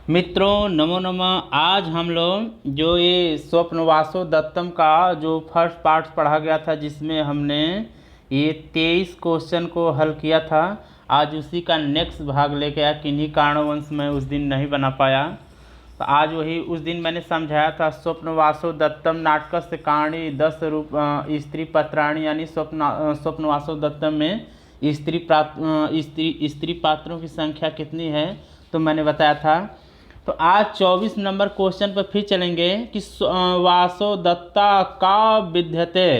मित्रों नमो नमः। आज हम लोग जो ये स्वप्न वासोदत्तम का जो फर्स्ट पार्ट पढ़ा गया था, जिसमें हमने ये 23 क्वेश्चन को हल किया था, आज उसी का नेक्स्ट भाग लेके आया। किन्हीं कारणवश मैं उस दिन नहीं बना पाया, तो आज वही उस दिन मैंने समझाया था। स्वप्न वासोदत्तम नाटकस्य कहानी 10 रूप स्त्री पत्राणी, यानी स्वप्न वासोदत्तम में स्त्री पात्रों की संख्या कितनी है, तो मैंने बताया था। तो आज 24 नंबर क्वेश्चन पर फिर चलेंगे कि वासोदत्ता का विद्यते।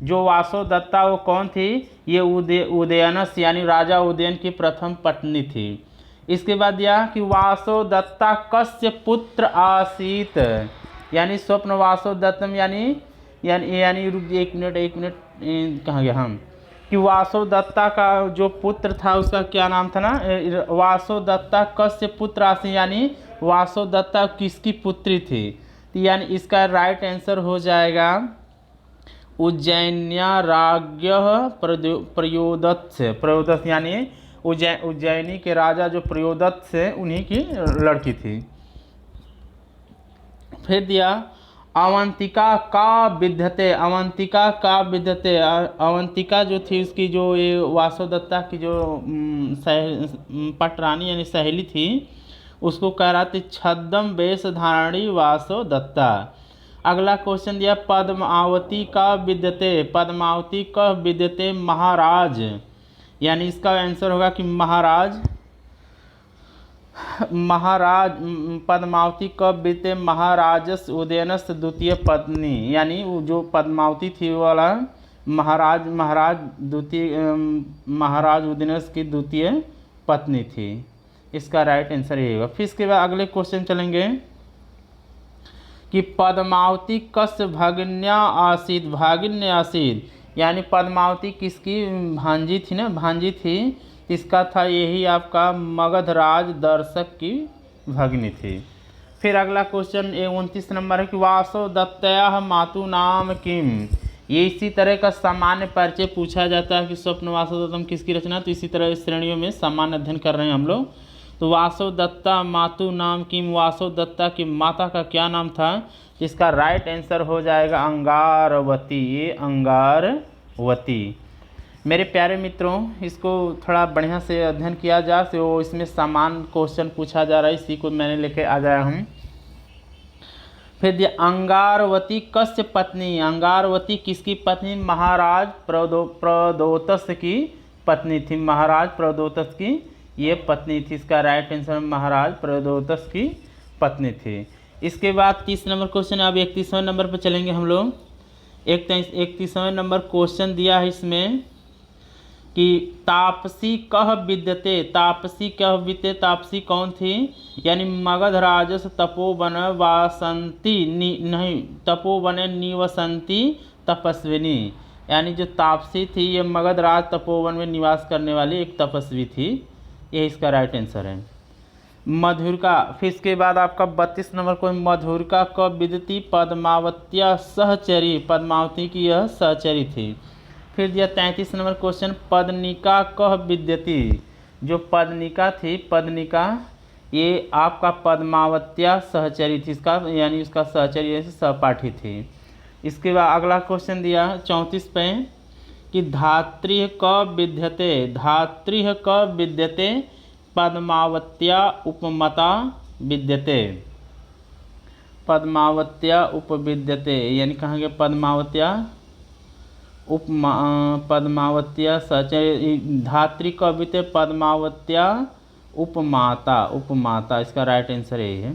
जो वासोदत्ता वो कौन थी? ये उदयनस यानी राजा उदयन की प्रथम पत्नी थी। इसके बाद यह कि वासोदत्ता कस्य पुत्र आसीत, यानी स्वप्न वासोदत्तम यानी यानी यानी रुक एक मिनट कहाँ गया हम, कि वासोदत्ता का जो पुत्र था उसका क्या नाम था ना, वासोदत्ता कस्य पुत्र आसीत, यानी वासोदत्ता किसकी पुत्री थी। तो यानी इसका राइट आंसर हो जाएगा उज्जैन्या राज्ञ प्रयोदत्त, यानी उज्जैनी के राजा जो प्रयोदत्त से उन्हीं की लड़की थी। फिर दिया अवंतिका का विद्यते। अवंतिका का विद्यते, अवंतिका जो थी उसकी जो ये वासोदत्ता की जो पटरानी यानी सहेली थी, उसको कह रहा थी छद्म वेश धारणी वासोदत्ता। अगला क्वेश्चन दिया पद्मावती का विद्यते। पद्मावती का विद्यते महाराज, यानी इसका आंसर होगा कि महाराज पद्मावती कब बीते महाराजस उदयनस द्वितीय पत्नी, यानी जो पद्मावती थी वाला महाराज उदयनस की द्वितीय पत्नी थी। इसका राइट आंसर ये होगा। फिर इसके बाद अगले क्वेश्चन चलेंगे कि पद्मावती कस्य भगिन्या आसीत। भागिन्य आसीत यानी पद्मावती किसकी भांजी थी ना, भांजी थी। इसका था यही आपका मगधराज दर्शक की भगिनी थी। फिर अगला क्वेश्चन 29 नंबर है कि वासोदत्तया मातु नाम किम। ये इसी तरह का सामान्य परिचय पूछा जाता है कि स्वप्न वासोदत्तम किसकी रचना। तो इसी तरह इस श्रेणियों में सामान्य अध्ययन कर रहे हैं हम लोग। तो वासोदत्ता मातु नाम किम, वासोदत्ता की माता का क्या नाम था। इसका राइट आंसर हो जाएगा अंगारवती। ये अंगारवती। मेरे प्यारे मित्रों, इसको थोड़ा बढ़िया से अध्ययन किया जाए तो इसमें सामान्य क्वेश्चन पूछा जा रहा है, इसी को मैंने लेके आ जाया हूँ। फिर अंगारवती कस्य पत्नी। अंगारवती किसकी पत्नी? महाराज प्रदोतस की पत्नी थी। महाराज प्रदोतस की ये पत्नी थी। इसका राइट आंसर महाराज प्रदोतस की पत्नी थी। इसके बाद 30 नंबर क्वेश्चन। अब 31वें नंबर पर चलेंगे हम लोग। 31वें नंबर क्वेश्चन दिया है इसमें कि तापसी कह विद्यते। तापसी कह विद्यते, तापसी कौन थी? यानी मगध राजस तपोवन वासंती नहीं, तपोवने निवसंती तपस्विनी, यानी जो तापसी थी ये मगध राज तपोवन में निवास करने वाली एक तपस्वी थी। ये इसका राइट आंसर है। मधुरिका। फिर इसके बाद आपका 32 नंबर को मधुरिका कब विद्यती। पद्मावत्या सहचरी। पद्मावती की यह सहचरी थी। फिर दिया 33 नंबर क्वेश्चन पद्निका कह विद्यती। जो पद्निका थी, पद्निका ये आपका पद्मावत्या सहचरी थी। इसका यानी उसका सहचरी सहपाठी थी। इसके बाद अगला क्वेश्चन दिया 34 पे कि धात्री कब विद्यते। धात्री कब विद्यते। पद्मावत्या उपमता विद्यते। पद्मावत्या उपविद्यते, यानी कहेंगे पद्मावत्या पद्मावत्या सहचरी। धात्री कब विद्यते। पद्मावत्या उपमाता। इसका राइट आंसर यही है।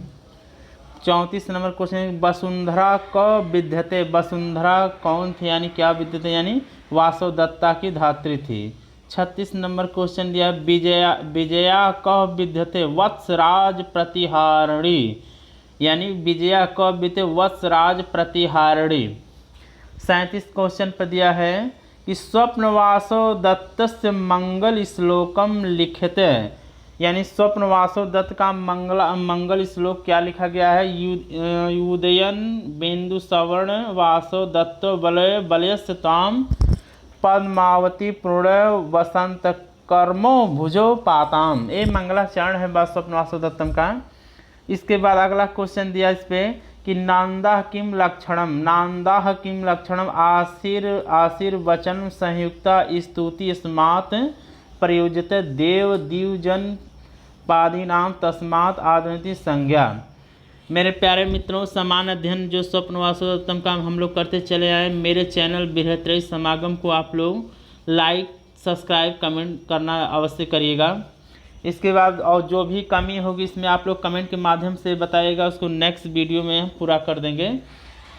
34 नंबर क्वेश्चन वसुंधरा कब विद्यते। वसुंधरा कौन थे, यानी क्या विद्यते, यानी वासोदत्ता की धात्री थी। 36 नंबर क्वेश्चन दिया विजया कब विद्यते। वत्सराज प्रतिहारिणी, यानी विजया कब विद्यते। वत्सराज प्रतिहारिणी। 37 क्वेश्चन पर दिया है कि स्वप्न वासोदत्तस्य मंगल श्लोकम लिखते, यानी स्वप्न वासोदत्त का मंगल श्लोक क्या लिखा गया है। उदयन बिंदु सवर्ण वासोदत्तो बलयस्य ताम पद्मावती पूर्ण वसंत कर्मो भुजो पाताम। ये मंगलाचरण है स्वप्न वासोदत्तम का। इसके बाद अगला क्वेश्चन दिया इस पे कि नांदा किम लक्षणम, नांदा किम लक्षणम आशीर्वचन संयुक्ता स्तुति स्मात् प्रयुज्यत देव द्विजन पादीनाम तस्मात् आदनति संज्ञा। मेरे प्यारे मित्रों, समान अध्ययन जो स्वप्न वासोत्तम काम हम लोग करते चले आए, मेरे चैनल बृहत्त्रयी समागम को आप लोग लाइक सब्सक्राइब कमेंट करना अवश्य करिएगा। इसके बाद और जो भी कमी होगी इसमें आप लोग कमेंट के माध्यम से बताइएगा, उसको नेक्स्ट वीडियो में पूरा कर देंगे।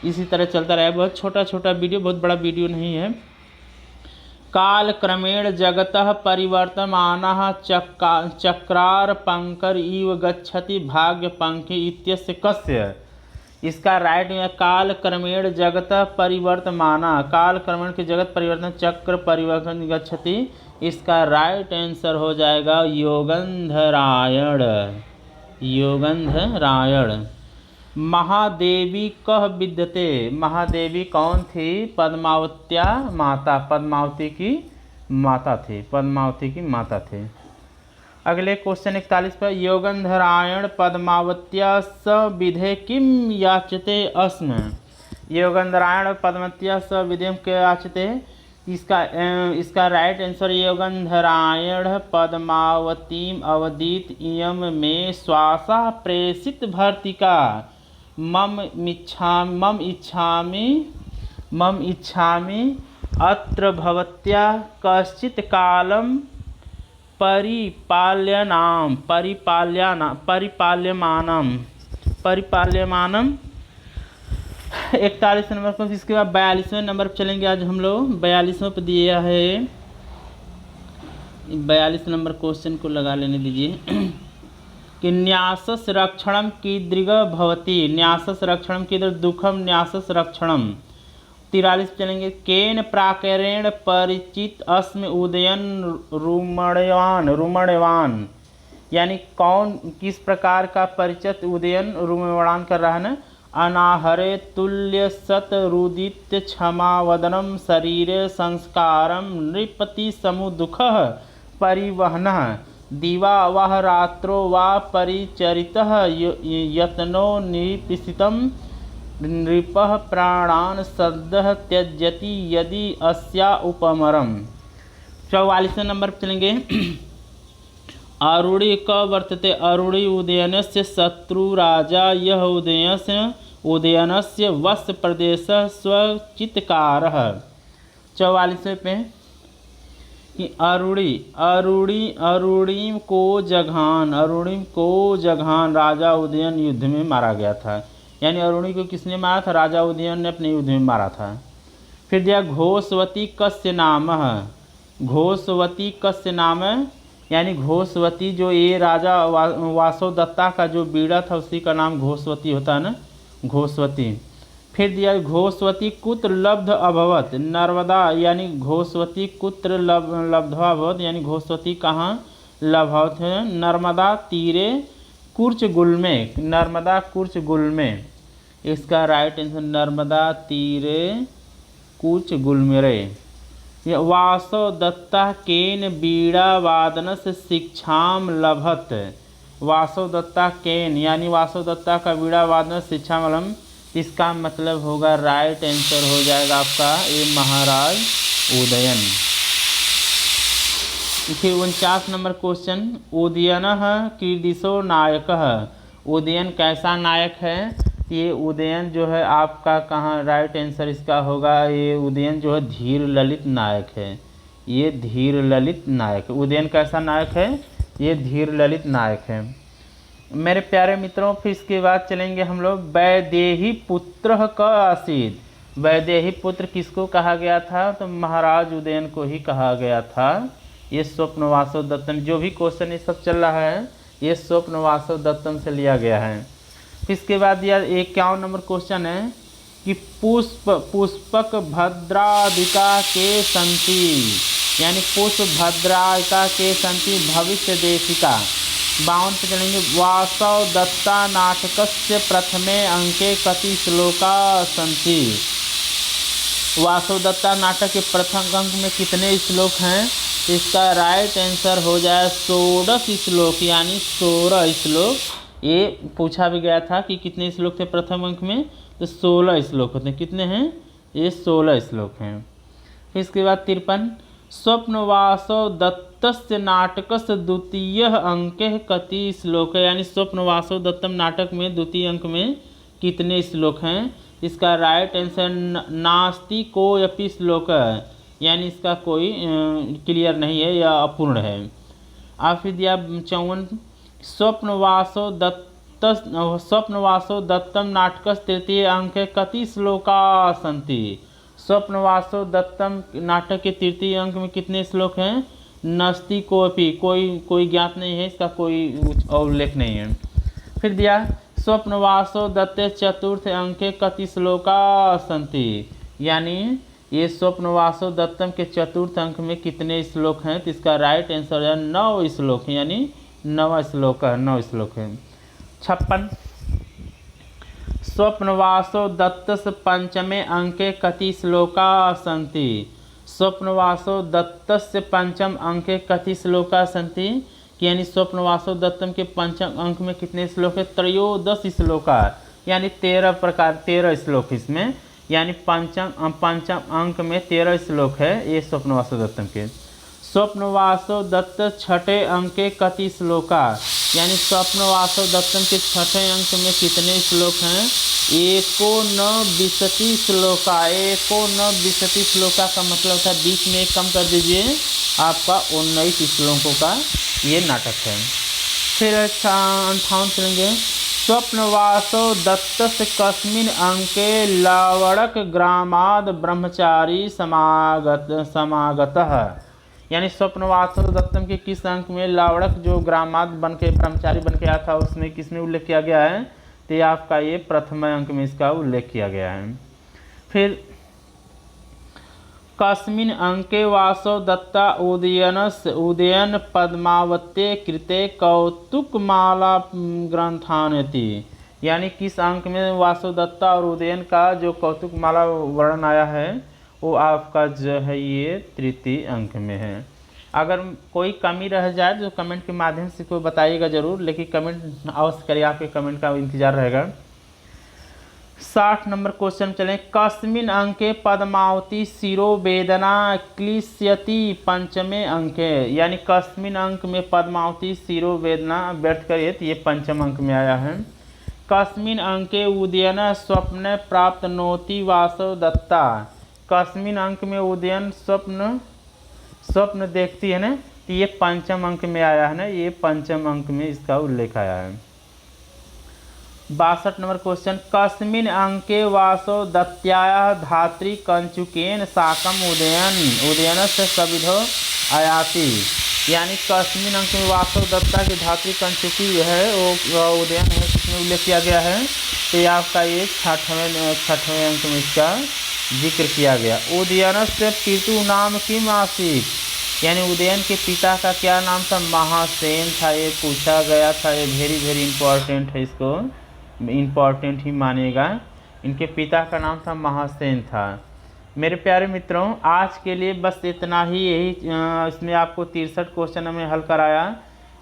इसी तरह चलता रहे, बहुत छोटा छोटा वीडियो, बहुत बड़ा वीडियो नहीं है। काल क्रमेण जगतः परिवर्तमानः चक्रार पंकर इव गच्छति भाग्य पंखी इत्यस्य कस्य। इसका राइट में काल क्रमेण जगतः परिवर्तमाना, काल क्रमेण के जगत परिवर्तन चक्र परिवर्तन गच्छति, इसका राइट आंसर हो जाएगा योगंधरायण, योगंधरायण। महादेवी कह विद्यते, महादेवी कौन थी? पद्मावत्या माता, पद्मावती की माता थी, पद्मावती की माता थी। अगले क्वेश्चन 41 पर योगंधरायण पद्मावत्या सविधे किम याचते अस्म। योगंधरायण पद्मावत्या सविधे के याचते, इसका राइट आंसर योगंधरायण पद्मावतीम अवदीत इयम में श्वासा प्रेषित भर्तिका मम इच्छामि अत्र भवत्या कश्चित् कालं परिपाल्यमानम। 41 नंबर पर। इसके बाद 42वें नंबर पर चलेंगे आज हम लोग। 42वें पर दिया है, 42 नंबर क्वेश्चन को लगा लेने दीजिए कि न्यासस रक्षणम कीदृग भवति, न्यासस रक्षणम कीदृग दुखम न्यासस रक्षणम। 43 चलेंगे केन प्राकारेण परिचित अस्मि उदयन रुमणवान, यानी कौन किस प्रकार का परिचित उदयन रुमणवान कर रहा है ना। अनाहरे तुल्य सतरुदित क्षमावदनम शरीरे संस्कारम नृपति समुदुखः परिवहनः दिवा वह रात्रो वा परिचरितः यत्नो निपिसितं नृपः प्राणान् सद्यः त्यजति यदि अस्या उपमरम। 44वें नंबर पर चलेंगे। आरुणि क वर्तते, आरुणि उदयनस्य शत्रु राजा यह उदयनस्य वश प्रदेशः स्वचित्कारः। 44वें पे कि अरुणिम को जघान राजा उदयन युद्ध में मारा गया था, यानी अरुणि को किसने मारा था? राजा उदयन ने अपने युद्ध में मारा था। फिर दिया घोषवती कस्य नाम, घोषवती कस्य नाम, यानी घोषवती जो ये राजा वासवदत्ता का जो बीड़ा था उसी का नाम घोषवती होता है ना, घोषवती। फिर दिया घोषवती कुत्र लब्ध अभवत, नर्मदा, यानी घोषवती कुत्र लब्धवा अभवत, यानी घोषवती कहाँ लभवत है? नर्मदा तीरे कुर्च गुल्मे, नर्मदा कुर्च गुल्मे। इसका राइट आंसर नर्मदा तीरे कुर्च गुल्मेरे। वासवदत्ता केन बीड़ा वादनस शिक्षाम लभत, वासवदत्ता केन, यानी वासवदत्ता का बीड़ा वादन शिक्षा मलम। इसका मतलब होगा राइट आंसर हो जाएगा आपका ये महाराज उदयन। फिर 49 नंबर क्वेश्चन उदयनः कीदृशो नायकः, उदयन कैसा नायक है? ये उदयन जो है आपका कहाँ राइट आंसर इसका होगा, ये उदयन जो है धीर ललित नायक है, ये धीर ललित नायक। उदयन कैसा नायक है? ये धीर ललित नायक है। मेरे प्यारे मित्रों, फिर इसके बाद चलेंगे हम लोग वैदेही पुत्र का आसीद। वैदेही पुत्र किसको कहा गया था? तो महाराज उदयन को ही कहा गया था। ये स्वप्न वासवदत्तम, जो भी क्वेश्चन ये सब चल रहा है ये स्वप्न वासवदत्तम से लिया गया है। फिर इसके बाद यह 51 नंबर क्वेश्चन है कि पुष्पक भद्रादिका के संति, यानी पुष्प भद्रादिका के संति भविष्य देशिका। 52 पे चलेंगे वासवदत्ता नाटकस्य प्रथमे अंके कति श्लोका सन्ति, वासवदत्ता नाटक के प्रथम अंक में कितने श्लोक हैं? इसका राइट आंसर हो जाए 16 श्लोक, यानी 16 श्लोक ये पूछा भी गया था कि कितने श्लोक थे प्रथम अंक में, तो 16 श्लोक होते हैं। कितने हैं? ये 16 श्लोक हैं। फिर इसके बाद 53, स्वप्नवासो दत्तस्य नाटकस्य द्वितीय अंके कति श्लोक है, यानी स्वप्नवासो दत्तम नाटक में द्वितीय अंक में कितने श्लोक हैं? इसका राइट आंसर नास्ति कोऽपि श्लोक है, यानी इसका कोई क्लियर नहीं है या अपूर्ण है। आप फिर दिया 54, स्वप्नवासो दत्तम नाटकस्य तृतीय अंके कति श्लोका सन्ति। स्वप्नवासो दत्तम नाटक के तृतीय अंक में कितने श्लोक हैं? नास्ति कोऽपि, कोई ज्ञात नहीं है, इसका कोई उल्लेख नहीं है। फिर दिया स्वप्नवासो दत्ते चतुर्थ अंके कति श्लोका सन्ति, यानी ये स्वप्नवासो दत्तम के चतुर्थ अंक में कितने श्लोक हैं? तो इसका राइट आंसर है 9 श्लोक, यानी 9 श्लोक है, 9 श्लोक है। 56, स्वप्नवासो दत्तस्य पंचमे अंके कति श्लोका सन्ति। स्वप्नवासो दत्तस्य पंचम अंके कति श्लोका सन्ति, यानी स्वप्नवासो दत्तम के पंचम अंक में कितने श्लोक है? 13 श्लोका, यानी 13 श्लोक इसमें, यानी पंचम अंक में 13 श्लोक है ये स्वप्नवासो दत्तम के। स्वप्नवासो दत्त छठे अंक के कति श्लोका, यानी स्वप्नवासो दत्तम के छठे अंक में कितने श्लोक हैं? 19 श्लोका। 19 श्लोका का मतलब था 20 में कम कर दीजिए, आपका 19 श्लोकों का ये नाटक है। फिर 58 चलेंगे, स्वप्नवासो दत्तस्य कस्मिन् अंके लावणक ग्रामाद ब्रह्मचारी समागतः, यानी स्वप्नवासो दत्तम के किस अंक में लावणक जो ग्रामाद बन के ब्रह्मचारी बन के आया था उसमें किसमें उल्लेख किया गया है? तो ये आपका ये प्रथम अंक में इसका उल्लेख किया गया है। फिर कस्मिन् अंके वासो दत्ता उदयन पद्मावते कृते कौतुकमाला ग्रंथानति, यानी किस अंक में वासो दत्ता और उदयन का जो कौतुकमाला वर्णन आया है वो आपका जो है ये तृतीय अंक में है। अगर कोई कमी रह जाए तो कमेंट के माध्यम से कोई बताइएगा ज़रूर, लेकिन कमेंट अवश्य करिए, आपके कमेंट का इंतजार रहेगा। 60 नंबर क्वेश्चन चलें, कस्मिन् अंके पद्मावती शिरोवेदना क्लिश्यति पंचमे अंके, यानी कस्मिन् अंक में पद्मावती शिरोवेदना व्यर्थ करिए तो ये पंचम अंक में आया है। कस्मिन् अंके उदयन स्वप्न प्राप्त नोति वासो दत्ता, कस्मिन् अंक में उदयन स्वप्न देखती है ना, तो ये पंचम अंक में आया है ना, ये पंचम अंक में इसका उल्लेख आया है। 62 नंबर क्वेश्चन, कस्मिन् अंके वासो दत्त्याः धात्री कंचुकेन साकम उदयन से सविधो आयाति, यानी कस्मिन् अंक में वासो दत्ता की धात्री कंचुकी है वो उदयन है इसमें उल्लेख किया गया है, तो ये आपका ये छठवें अंक में इसका जिक्र किया गया। उदयन से पितु नाम किम आसीत, यानी उदयन के पिता का क्या नाम था? महासेन था, ये पूछा गया था, ये वेरी इम्पोर्टेंट है, इसको इम्पोर्टेंट ही मानेगा। इनके पिता का नाम था महासेन था। मेरे प्यारे मित्रों, आज के लिए बस इतना ही, यही इसमें आपको 63 क्वेश्चन हमें हल कराया।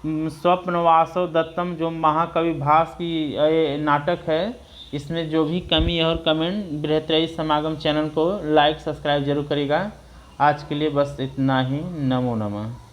स्वप्नवासो दत्तम जो महाकवि भास की नाटक है, इसमें जो भी कमी है और कमेंट बृहत्तरी समागम चैनल को लाइक सब्सक्राइब जरूर करिएगा। आज के लिए बस इतना ही। नमो नमः।